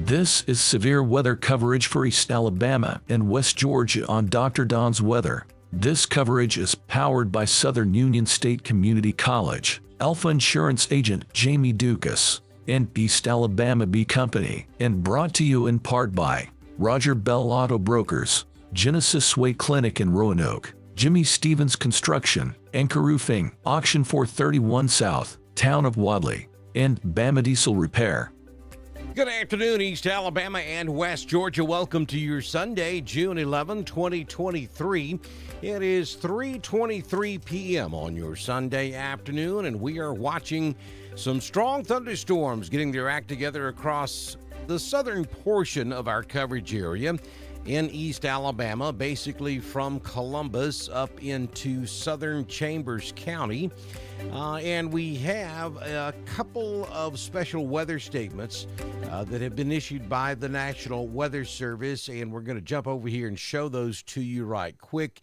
This is severe weather coverage for East Alabama and West Georgia on Dr. Don's Weather. This coverage is powered by Southern Union State Community College, Alpha Insurance Agent Jamie Dukas, and East Alabama Bee Company, and brought to you in part by Roger Bell Auto Brokers, Genesis Way Clinic in Roanoke, Jimmy Stevens Construction, Anchor Roofing, Auction 431 South, Town of Wadley, and Bama Diesel Repair. Good afternoon, East Alabama and West Georgia. Welcome to your Sunday, June 11, 2023. It is 3:23 p.m. on your Sunday afternoon, and we are watching some strong thunderstorms getting their act together across the southern portion of our coverage area in East Alabama, basically from Columbus up into southern Chambers County. And we have a couple of special weather statements that have been issued by the National Weather Service, and we're going to jump over here and show those to you right quick.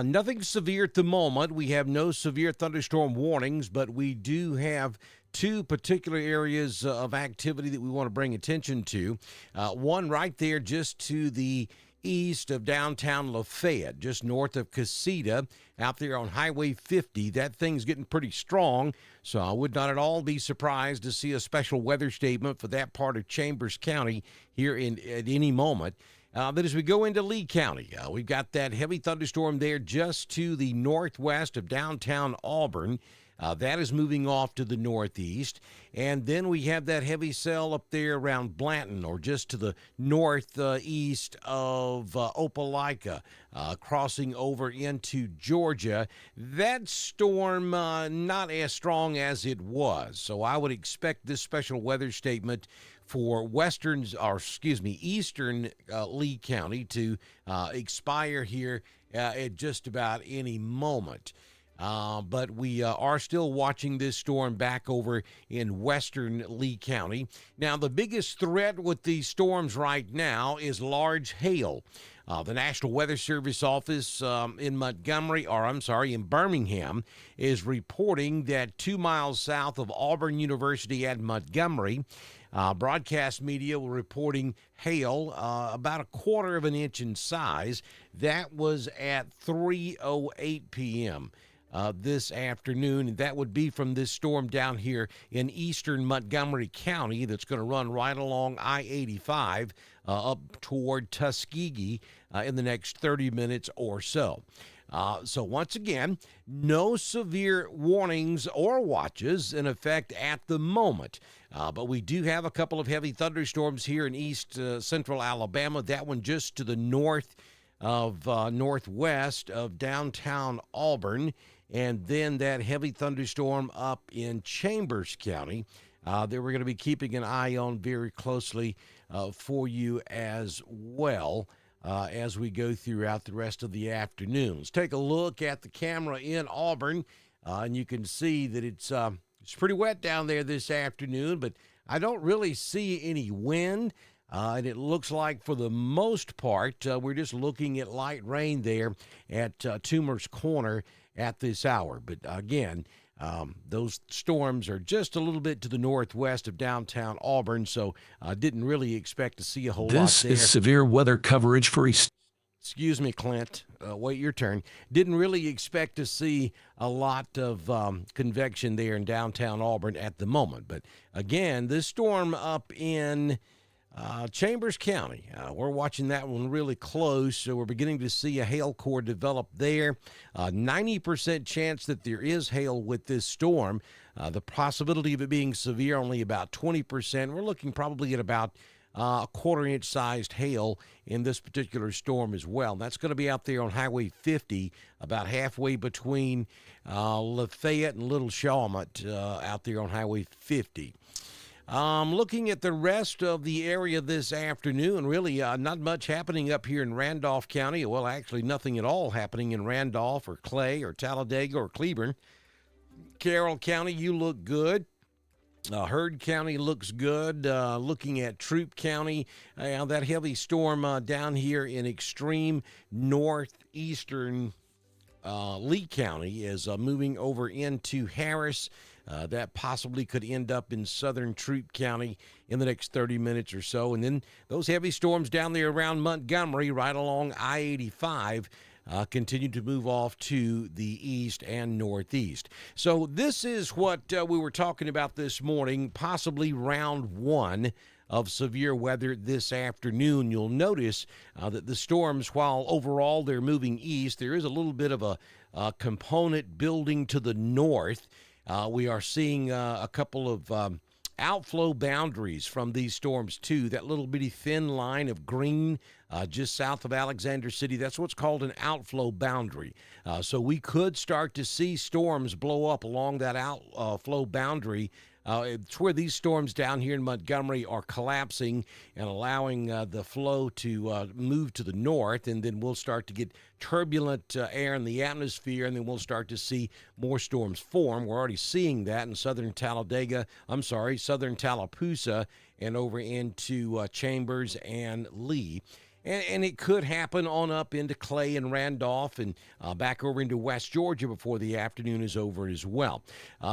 Nothing severe at the moment. We have no severe thunderstorm warnings, but we do have two particular areas of activity that we want to bring attention to. One right there just to the east of downtown Lafayette, just north of Casita, out there on Highway 50. That thing's getting pretty strong, so I would not at all be surprised to see a special weather statement for that part of Chambers County here at any moment. But as we go into Lee County, we've got that heavy thunderstorm there just to the northwest of downtown Auburn. That is moving off to the northeast. And then we have that heavy cell up there around Blanton, or just to the northeast of Opelika, crossing over into Georgia. That storm not as strong as it was. So I would expect this special weather statement for eastern Lee County to expire here at just about any moment. But we are still watching this storm back over in western Lee County. Now, the biggest threat with these storms right now is large hail. The National Weather Service office in Birmingham is reporting that 2 miles south of Auburn University at Montgomery, broadcast media were reporting hail about 1/4 of an inch in size. That was at 3:08 p.m. This afternoon, and that would be from this storm down here in eastern Montgomery County that's going to run right along I-85 up toward Tuskegee in the next 30 minutes or so. So once again, no severe warnings or watches in effect at the moment. But we do have a couple of heavy thunderstorms here in east central Alabama. That one just to the northwest of downtown Auburn. And then that heavy thunderstorm up in Chambers County that we're going to be keeping an eye on very closely for you as well as we go throughout the rest of the afternoon. Let's take a look at the camera in Auburn, and you can see that it's pretty wet down there this afternoon, but I don't really see any wind. And it looks like, for the most part, we're just looking at light rain there at Toomer's Corner at this hour. But again, those storms are just a little bit to the northwest of downtown Auburn, so I didn't really expect to see a whole lot there. This is severe weather coverage for East. Excuse me, Clint. Wait your turn. Didn't really expect to see a lot of convection there in downtown Auburn at the moment. But again, this storm up in Chambers County, we're watching that one really close, so we're beginning to see a hail core develop there. 90% chance that there is hail with this storm. The possibility of it being severe, only about 20%. We're looking probably at about 1/4 inch sized hail in this particular storm as well. That's going to be out there on Highway 50, about halfway between Lafayette and Little Shawmut, out there on Highway 50. Looking at the rest of the area this afternoon, really not much happening up here in Randolph County. Well, actually nothing at all happening in Randolph or Clay or Talladega or Cleburne. Carroll County, you look good. Heard County looks good. Looking at Troup County, that heavy storm down here in extreme northeastern Lee County is moving over into Harris. That possibly could end up in southern Troup County in the next 30 minutes or so. And then those heavy storms down there around Montgomery, right along I-85, continue to move off to the east and northeast. So this is what we were talking about this morning, possibly round one of severe weather this afternoon. You'll notice that the storms, while overall they're moving east, there is a little bit of a component building to the north. We are seeing a couple of outflow boundaries from these storms too. That little bitty thin line of green just south of Alexander City, that's what's called an outflow boundary. So we could start to see storms blow up along that outflow boundary. It's where these storms down here in Montgomery are collapsing and allowing the flow to move to the north, and then we'll start to get turbulent air in the atmosphere, and then we'll start to see more storms form. We're already seeing that in southern Tallapoosa, and over into Chambers and Lee. And it could happen on up into Clay and Randolph and back over into West Georgia before the afternoon is over as well.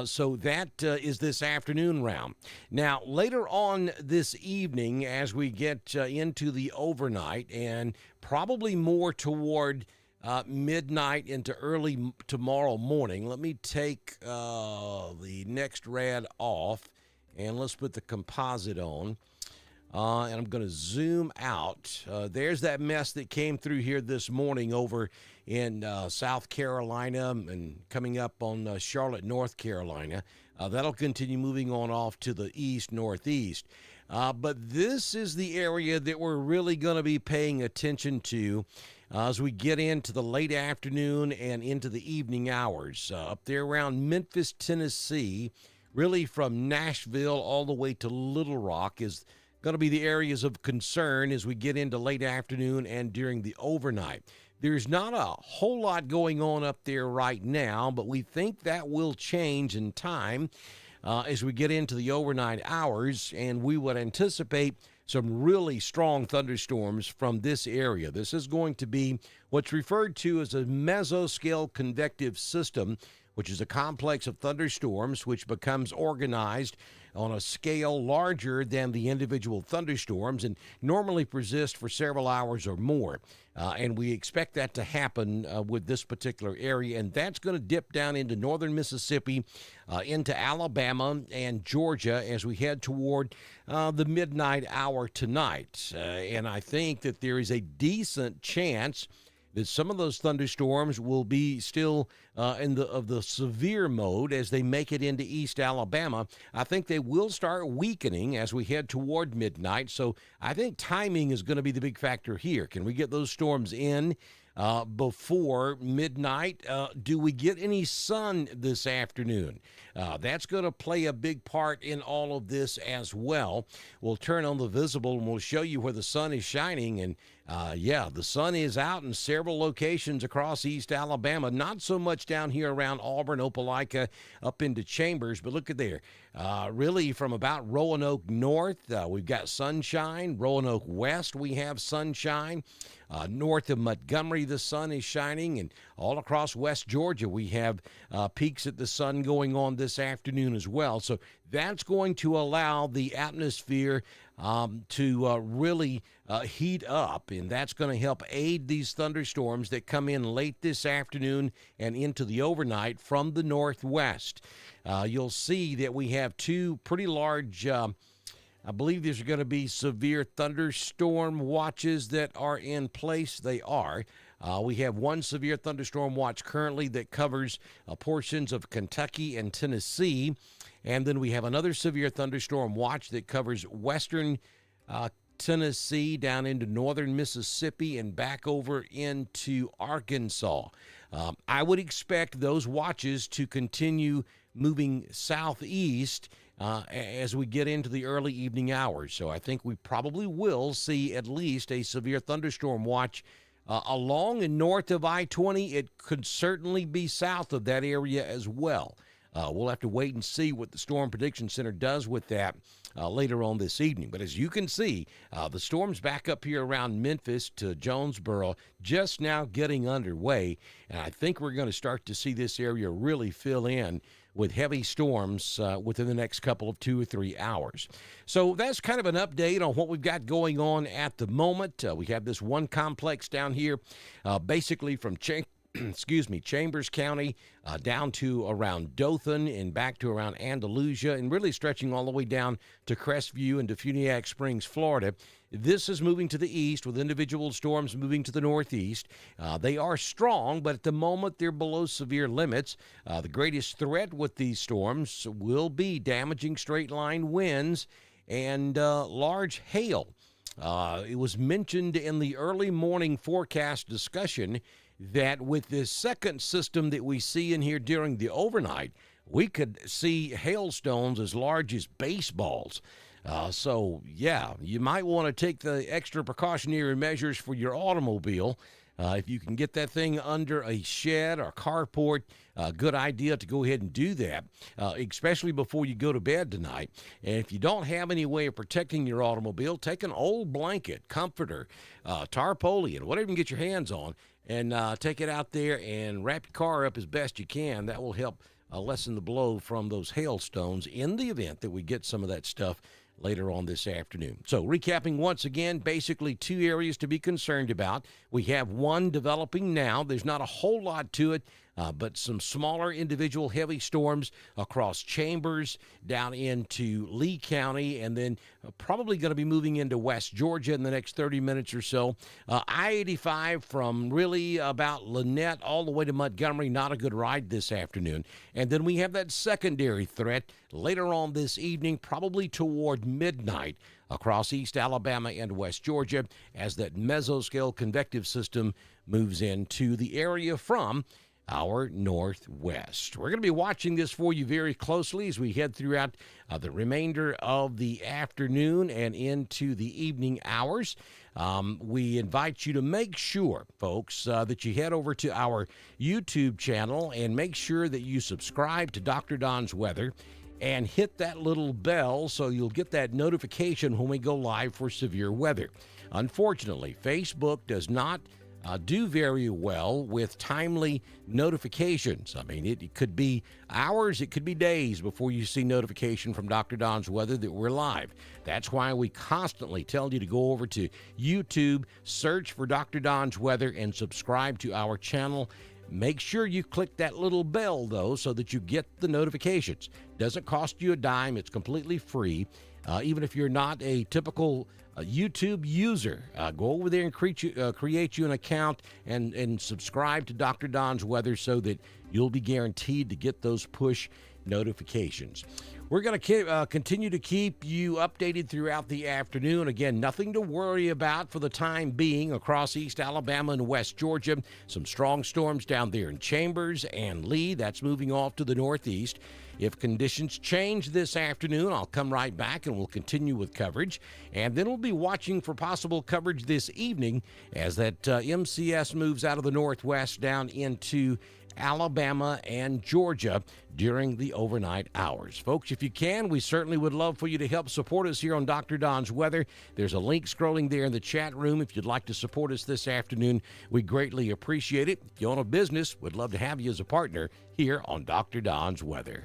So that is this afternoon round. Now, later on this evening, as we get into the overnight and probably more toward midnight into early tomorrow morning, let me take the next rad off and let's put the composite on. And I'm going to zoom out. There's that mess that came through here this morning over in South Carolina and coming up on Charlotte, North Carolina. That'll continue moving on off to the east, northeast. But this is the area that we're really going to be paying attention to as we get into the late afternoon and into the evening hours. Up there around Memphis, Tennessee, really from Nashville all the way to Little Rock is going to be the areas of concern as we get into late afternoon and during the overnight. There's not a whole lot going on up there right now, but we think that will change in time as we get into the overnight hours, and we would anticipate some really strong thunderstorms from this area. This is going to be what's referred to as a mesoscale convective system, which is a complex of thunderstorms which becomes organized on a scale larger than the individual thunderstorms and normally persist for several hours or more. And we expect that to happen with this particular area, and that's going to dip down into northern Mississippi, into Alabama and Georgia as we head toward the midnight hour tonight. And I think that there is a decent chance that some of those thunderstorms will be still in the severe mode as they make it into East Alabama. I think they will start weakening as we head toward midnight. So I think timing is going to be the big factor here. Can we get those storms in before midnight? Do we get any sun this afternoon? That's going to play a big part in all of this as well. We'll turn on the visible and we'll show you where the sun is shining. And the sun is out in several locations across East Alabama. Not so much down here around Auburn, Opelika, up into Chambers. But look at there. Really from about Roanoke North, we've got sunshine. Roanoke West, we have sunshine. North of Montgomery, the sun is shining, and all across West Georgia, we have peaks at the sun going on this afternoon as well. So that's going to allow the atmosphere to really heat up, and that's going to help aid these thunderstorms that come in late this afternoon and into the overnight from the northwest. You'll see that we have two pretty large I believe these are going to be severe thunderstorm watches that are in place. They are. We have one severe thunderstorm watch currently that covers portions of Kentucky and Tennessee. And then we have another severe thunderstorm watch that covers western Tennessee down into northern Mississippi and back over into Arkansas. I would expect those watches to continue moving southeast as we get into the early evening hours. So I think we probably will see at least a severe thunderstorm watch along and north of I-20. It could certainly be south of that area as well. We'll have to wait and see what the Storm Prediction Center does with that later on this evening. But as you can see, the storm's back up here around Memphis to Jonesboro, just now getting underway. And I think we're going to start to see this area really fill in with heavy storms within the next couple of 2 or 3 hours. So that's kind of an update on what we've got going on at the moment. We have this one complex down here, basically from Chambers County down to around Dothan and back to around Andalusia, and really stretching all the way down to Crestview and to Funiac Springs, Florida. This is moving to the east with individual storms moving to the northeast. They are strong, but at the moment they're below severe limits. The greatest threat with these storms will be damaging straight-line winds and large hail. It was mentioned in the early morning forecast discussion that with this second system that we see in here during the overnight, we could see hailstones as large as baseballs. So, yeah, you might want to take the extra precautionary measures for your automobile. If you can get that thing under a shed or carport, good idea to go ahead and do that, especially before you go to bed tonight. And if you don't have any way of protecting your automobile, take an old blanket, comforter, tarpaulin, whatever you can get your hands on, and take it out there and wrap your car up as best you can. That will help lessen the blow from those hailstones in the event that we get some of that stuff later on this afternoon. So recapping once again, basically 2 areas to be concerned about. We have one developing now. There's not a whole lot to it, but some smaller individual heavy storms across Chambers down into Lee County, and then probably going to be moving into West Georgia in the next 30 minutes or so. I-85 from really about Lynette all the way to Montgomery, not a good ride this afternoon. And then we have that secondary threat later on this evening, probably toward midnight, across East Alabama and West Georgia as that mesoscale convective system moves into the area from our northwest. We're going to be watching this for you very closely as we head throughout the remainder of the afternoon and into the evening hours. We invite you to make sure, folks, that you head over to our YouTube channel and make sure that you subscribe to Dr. Don's Weather and hit that little bell so you'll get that notification when we go live for severe weather. Unfortunately, Facebook does not do very well with timely notifications. I mean, it could be hours, it could be days before you see notification from Dr. Don's Weather that we're live. That's why we constantly tell you to go over to YouTube, search for Dr. Don's Weather, and subscribe to our channel. Make sure you click that little bell, though, so that you get the notifications. Doesn't cost you a dime. It's completely free. Even if you're not a typical YouTube user, go over there and create you an account and subscribe to Dr. Don's Weather so that you'll be guaranteed to get those push notifications. We're going to continue to keep you updated throughout the afternoon. Again, nothing to worry about for the time being across East Alabama and West Georgia. Some strong storms down there in Chambers and Lee. That's moving off to the northeast. If conditions change this afternoon, I'll come right back and we'll continue with coverage. And then we'll be watching for possible coverage this evening as that MCS moves out of the northwest down into Alabama and Georgia during the overnight hours. Folks, if you can, we certainly would love for you to help support us here on Dr. Don's Weather. There's a link scrolling there in the chat room if you'd like to support us this afternoon. We greatly appreciate it. If you own a business, we'd love to have you as a partner here on Dr. Don's Weather.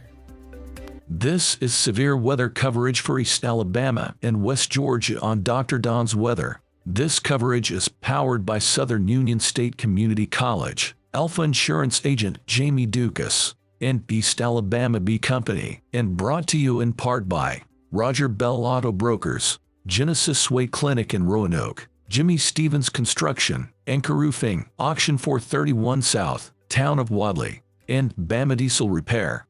This is severe weather coverage for East Alabama and West Georgia on Dr. Don's Weather. This coverage is powered by Southern Union State Community College, Alpha Insurance Agent Jamie Dukas, and East Alabama Bee Company, and brought to you in part by Roger Bell Auto Brokers, Genesis Way Clinic in Roanoke, Jimmy Stevens Construction, Anchor Roofing, Auction 431 South, Town of Wadley, and Bama Diesel Repair.